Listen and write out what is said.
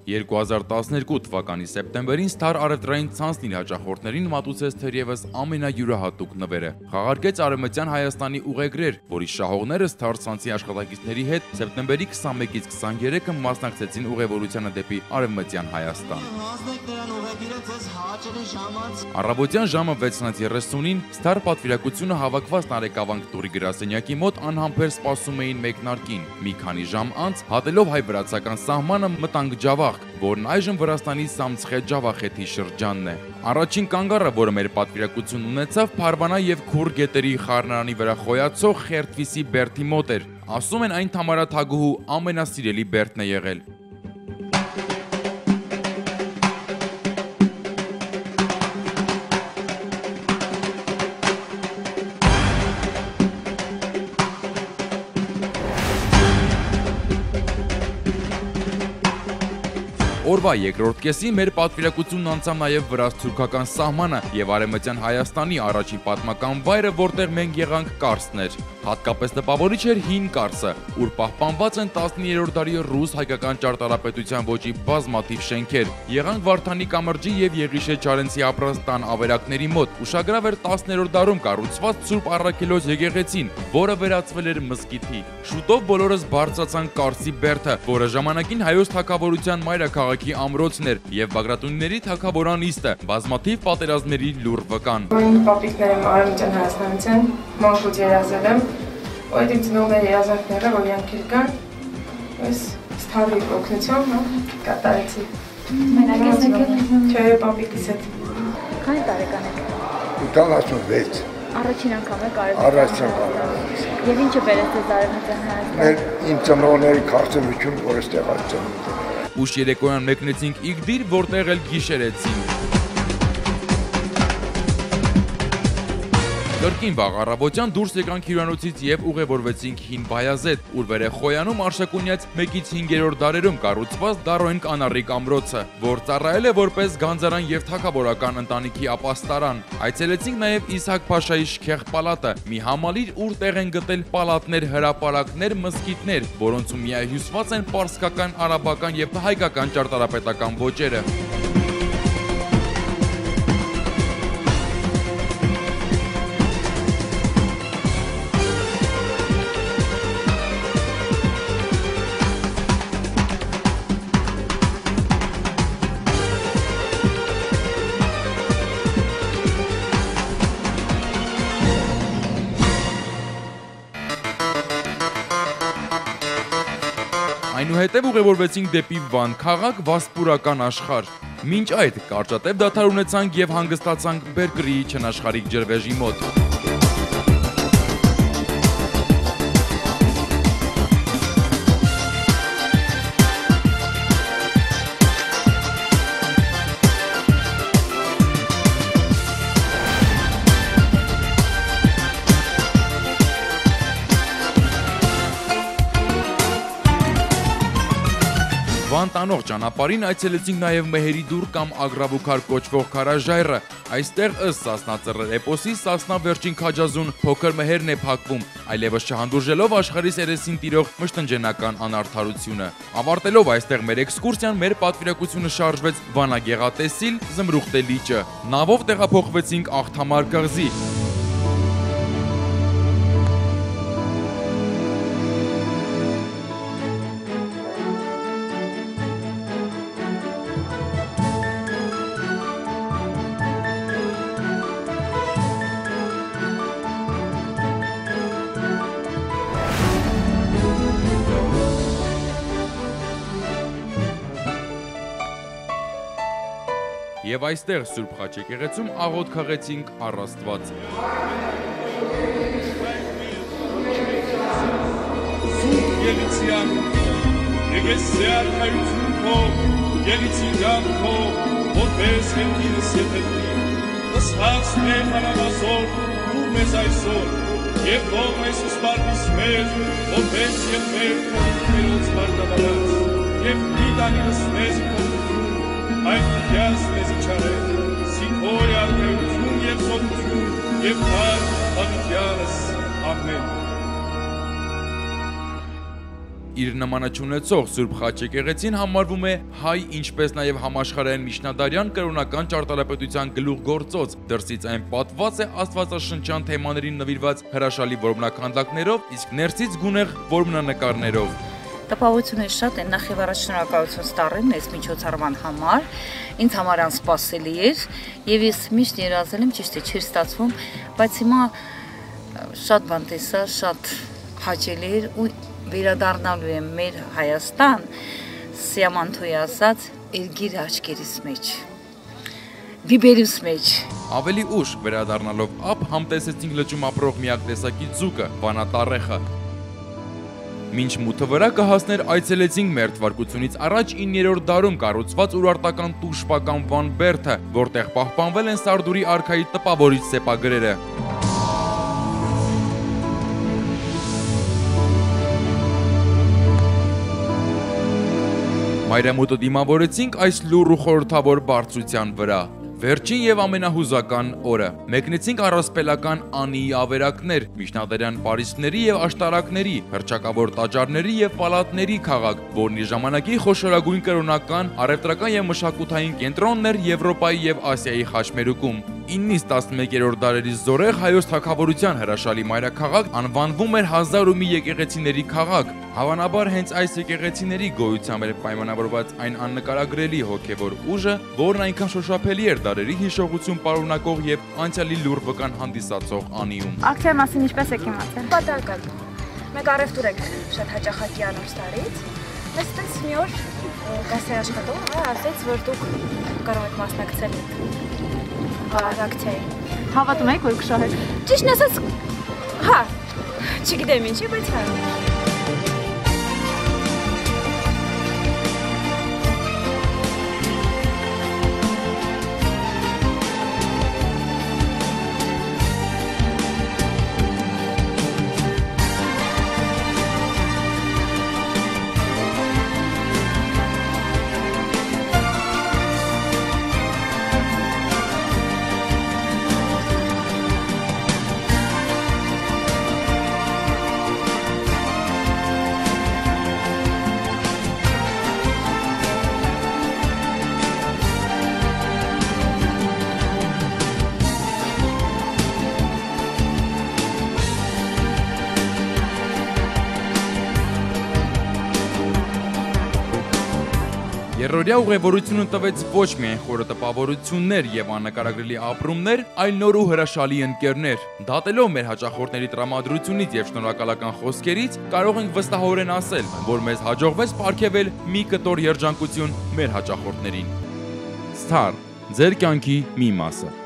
2012 թվականի սեպտեմբերին Star առևտրային ցանցն իր հաճախորդներին մատուցեց թերևս ամենայուրահատուկ նվերը։ Խաղարկեց Արևմտյան Հայաստանի ուղեգրեր, որի շահողները Star ցանցի աշխատակիցների հետ սեպտեմբերի 21-ից 23-ը մասնակցեցին ուղևորությանը դեպի Արևմտյան Հայաստան։ Առավոտյան ժամը 6:30-ին Star պատվիրակությունը հավաքված Նարեկավանք տուրի գրասենյակի մոտ անհամբեր սպասում էին մեկնարկին։ Մի քանի ժամ անց, հատելով հայ-վրացական սահմանը, մտանք Ջավախք, որն այժմ Վրաստանի Սամցխե-Ջավախեթի շրջանն է։ Առաջին կանգառը, որը մեր պատվիրակությունն ունեցավ, Փարվանա եւ Քուր գետերի խառնարանի վրա խոյացող Խերթվիսի բերդի մոտ էր։ Ասում են, այն Թամարաթագուհու ամենասիրելի բերդն է եղել։ Օրվա երկրորդ կեսին մեր պատվիրակությունն անցավ նաև վրաց-թուրքական սահմանը եւ Արևմտյան Հայաստանի առաջին պատմական վայրը, որտեղ մենք եղանք Կարսն էր։ Հատկապես տպավորիչ էր Հին Կարսը, ուր պահպանված են 19-րդ դարի ռուս հայկական ճարտարապետության ոճի բազմաթիվ շենքեր։ Եղանք Վարդանի կամրջի եւ Եղիշե Չարենցի ապրած տան ավերակների մոտ։ Ուշագրավ էր 10-րդ դարում կառուցված Սուրբ Առաքելոց եկեղեցին, որը վերածվել էր մզկիթի։ Շուտով բոլորս բարձրացանք Կարսի բերդը, որը ժամանակին հայոց թագավորության մայրաքաղաքի ամրոցն էր եւ Բագրատունիների թագավորանիստը, բազմաթիվ պատերազմների լուր վկան։ Պապիկներım Արևմտյան Հայաստանից են, մանկուց երազել եմ, այդ իմ ծնողների երազանքները, որ յանքեր կան, ես Star-ի օգնությամբ կատարեցի։ Մենակ ես եկել։ Չէ, պապիկիս հետ։ Քանի տարեկան եք։ 86։ Առաջին անգամ եք Առաջին անգամ։ Եվ ինչը բերեց ձեզ Արևմտյան Հայաստան։ Իմ ծնողների կարծրություն, որ այստեղ այցելում։ Ուշ երեկոյան մեկնեցինք Իգդիր, որտեղ էլ գիշերեցինք։ Կրկին վաղ առավոտյան դուրս եկանք հյուրանոցից եւ ուղևորվեցինք Հին Բայազեդ, ուր վեր է Խոյանում Արշակունյաց 1-ից 5-րդ դարերում կառուցված Դարոյն կանառիկ ամրոցը, որ ծառայել է որպես գանձարան եւ թագավորական ընտանիքի ապաստարան։ Այցելեցինք նաեւ Իսահակ Փաշայի շքեղ պալատը, մի համալիր, ուր տեղ են գտել պալատներ, հրապարակներ, մզկիթներ, որոնցում միահյուսված են պարսկական, արաբական եւ հայկական ճարտարապետական ոճերը։ Այնուհետև ուղևորվեցինք դեպի Վան քաղաք, Վասպուրական աշխարհ։ Մինչ այդ կարճատև դադար ունեցանք եւ հանգստացանք Բերկրիի չնաշխարհիկ ջրվեժի մոտ։ Վան տանող ճանապարհին այցելեցինք նաև Մեհերի դուռ կամ Ագրավուքար կոչվող քարաժայռը։ Այստեղ ըստ Սասնա Ծռեր էպոսի Սասնա վերջին քաջազուն փոքր Մեհերն է փակվում, այլևս չհանդուրժելով աշխարհի սերեսին տիրող մշտնջենական անարդարությունը։ Ավարտելով այստեղ մեր էքսկուրսիան, մեր պատվիրակությունը շարժվեց Վանագեղատեսիլ Զմրուխտե լիճը։ Նավով տեղափոխվեցինք Աղթամար կղզի։ Եվ այստեղ Սուրբ Խաչ եկեղեցում աղոթ քաղեցինք առ Աստված։ Եկեսյալ հայություն քո, ելիցի գամ քո, որպես հենքինս եթետնի, ըսված մեր հանավազոր, ու մեզ այսօր, և ով մեզ ուսպարդիս մեր, որպես և մեր քնքերոց մարդավարած, և դիտանինս մեզ քնքություն, այդ դյաս մեզ իչարել, սիքոր արդեություն և սոտություն, և թար հանությանս ամեն։ Իր նմանը չունեցող Սուրբ Խաչ եկեղեցին համարվում է հայ, ինչպես նաև համաշխարհային միջնադարյան կրոնական ճարտարապետության գլուխգործոց, դրսից այն պատված է աստվածաշնչյան թեմաներին նվիրված հրաշալի որմնաքանդակներով, իսկ ներսից գունեղ որմնանկարներով։ Տպավորությունը շատ է, նախ եւ առաջ շնորհակալություն Ստարին այս միջոցառման համար, ինձ համար անսպասելի էր եւ ես միշտ երազել եմ, ճիշտ է, չէր ստացվում, բայց հիմա շատ բան տեսա, շատ հաճելի էր ու վերադառնալու եմ մեր Հայաստան, Սիամանթոյի ասած, երգիր աչքերիս մեջ, բիբերուս մեջ։ Ավելի ուշ վերադառնալով ապ համտեսեցինք լճում ապրող միակ տեսակի ձուկը, վանատառեխը։ Մինչ մութը վրա կհասներ այցելեցինք մեր թվարկությունից առաջ 9-րդ դարում կառուցված ուրարտական տուժպական Վան Բերդը, որտեղ պահպանվել են Սարդուրի արքայի տպավորիչ սեպագրերը։ Մայրամուտը դիմավորեցինք այս լուռ ու խորհրդավոր բարձրության վրա։ Վերջին եւ ամենահուզական օրը մեկնեցինք առասպելական Անիի ավերակներ, միջնադարյան պարիսպների եւ աշտարակների, հռչակավոր տաճարների եւ պալատների քաղաք, որն իր ժամանակի խոշորագույն կրոնական, առևտրական եւ մշակութային կենտրոնն էր Եվրոպայի եւ Ասիայի խաչմերուկում։ 9-ից 11-րդ դարերի զորեղ հայոց թագավորության հրաշալի մայրաքաղաք անվանվում էր 1001 եկեղեցիների քաղաք։ Հավանաբար հենց այս եկեղեցիների գոյությամբ էր պայմանավորված այն աննկարագրելի հոգևոր ուժը, որն այնքան շոշափելի էր դարերի հիշողություն պարունակող եւ անցյալի լուր վկան հանդիսացող Անիում։ Ակցիայի մասին ինչպես եք իմացել։ Պատահական։ Մենք առևտուր ենք շատ հաճախակի անում Ստարից։ Մեզ այդպես մի օր կասե աշխատող ասեց, որ դուք կարող եք մասնակցել ակցիայի։ Հավատում եք, որ կշահեք։ Ճիշտն ասած, հա, չգիտեմ ինչի, բայց հա։ Երրորդյա ուղևորությունը տվեց ոչ միայն խորը տպավորություններ եւ աննկարագրելի ապրումներ, այլ նոր ու հրաշալի ընկերներ։ Դատելով մեր հաճախորդների տրամադրությունից եւ շնորհակալական խոսքերից, կարող ենք վստահորեն ասել, որ մեզ հաջողվեց պարգևել մի կտոր երջանկություն մեր հաճախորդներին։ Star, ձեր կյանքի մի մասը։